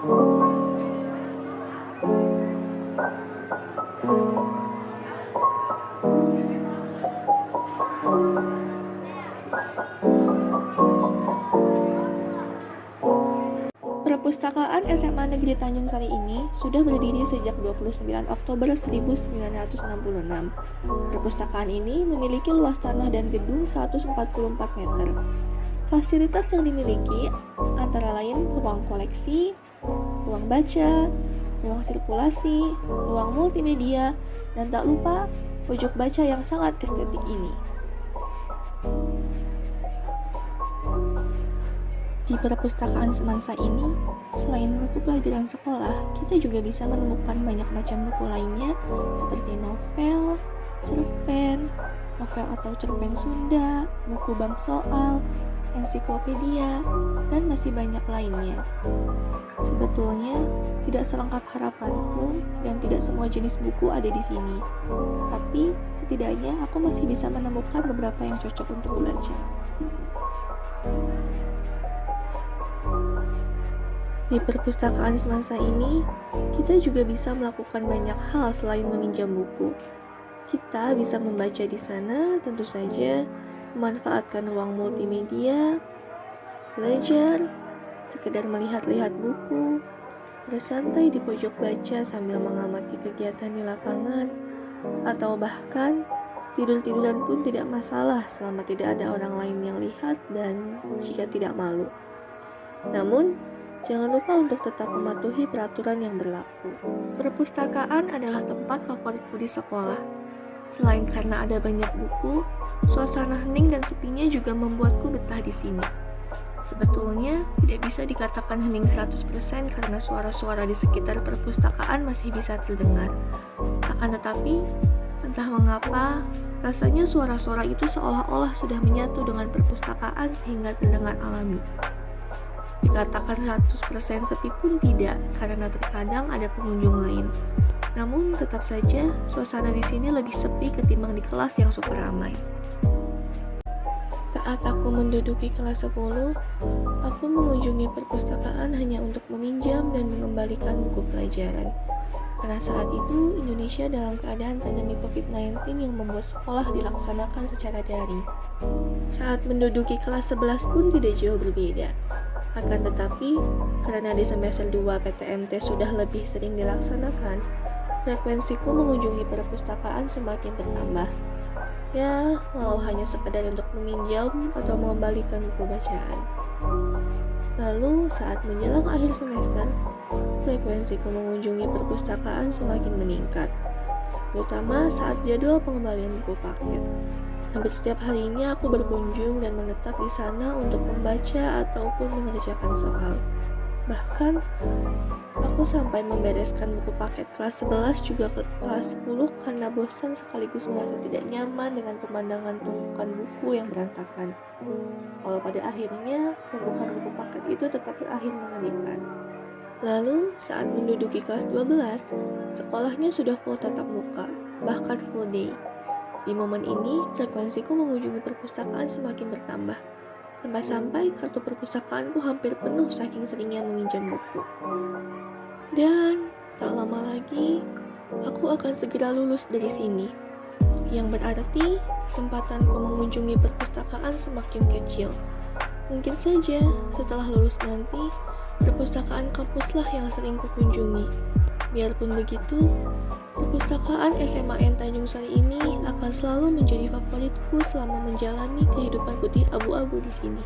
Perpustakaan SMA Negeri Tanjung Sari ini sudah berdiri sejak 29 Oktober 1966. Perpustakaan ini memiliki luas tanah dan gedung 144 meter. Fasilitas yang dimiliki antara lain ruang koleksi, ruang baca, ruang sirkulasi, ruang multimedia, dan tak lupa pojok baca yang sangat estetik ini. Di perpustakaan semansa ini, selain buku pelajaran sekolah, kita juga bisa menemukan banyak macam buku lainnya seperti novel, cerpen, novel atau cerpen Sunda, buku bank soal, ensiklopedia, dan masih banyak lainnya. Sebetulnya, tidak selengkap harapanku dan tidak semua jenis buku ada di sini. Tapi, setidaknya aku masih bisa menemukan beberapa yang cocok untuk belajar. Di perpustakaan semansa ini, kita juga bisa melakukan banyak hal selain meminjam buku. Kita bisa membaca di sana, tentu saja, memanfaatkan ruang multimedia, belajar, sekedar melihat-lihat buku, bersantai di pojok baca sambil mengamati kegiatan di lapangan, atau bahkan tidur-tiduran pun tidak masalah selama tidak ada orang lain yang lihat dan jika tidak malu. Namun, jangan lupa untuk tetap mematuhi peraturan yang berlaku. Perpustakaan adalah tempat favoritku di sekolah. Selain karena ada banyak buku, suasana hening dan sepinya juga membuatku betah di sini. Sebetulnya, tidak bisa dikatakan hening 100% karena suara-suara di sekitar perpustakaan masih bisa terdengar. Akan tetapi, entah mengapa, rasanya suara-suara itu seolah-olah sudah menyatu dengan perpustakaan sehingga terdengar alami. Dikatakan 100% sepi pun tidak, karena terkadang ada pengunjung lain. Namun, tetap saja suasana di sini lebih sepi ketimbang di kelas yang super ramai. Saat aku menduduki kelas 10, aku mengunjungi perpustakaan hanya untuk meminjam dan mengembalikan buku pelajaran. Karena saat itu Indonesia dalam keadaan pandemi COVID-19 yang membuat sekolah dilaksanakan secara daring. Saat menduduki kelas 11 pun tidak jauh berbeda. Akan tetapi, karena di semester 2 PTMT sudah lebih sering dilaksanakan, frekuensiku mengunjungi perpustakaan semakin bertambah. Ya, walau hanya sekedar untuk meminjam atau mengembalikan buku bacaan. Lalu, saat menjelang akhir semester, frekuensiku mengunjungi perpustakaan semakin meningkat, terutama saat jadwal pengembalian buku paket. Hampir setiap harinya aku berkunjung dan menetap di sana untuk membaca ataupun mengerjakan soal. Bahkan, aku sampai membereskan buku paket kelas 11 juga ke kelas 10 karena bosan sekaligus merasa tidak nyaman dengan pemandangan tumpukan buku yang berantakan. Walau pada akhirnya, tumpukan buku paket itu tetap berakhir mengerikan. Lalu, saat menduduki kelas 12, sekolahnya sudah full tatap muka, bahkan full day. Di momen ini, frekuensiku mengunjungi perpustakaan semakin bertambah, sampai-sampai kartu perpustakaanku hampir penuh saking seringnya meminjam buku. Dan tak lama lagi, aku akan segera lulus dari sini, yang berarti kesempatanku mengunjungi perpustakaan semakin kecil. Mungkin saja setelah lulus nanti, perpustakaan kampuslah yang sering kukunjungi. Biarpun begitu, perpustakaan SMA Tanjung Sari ini akan selalu menjadi favoritku selama menjalani kehidupan putih abu-abu di sini.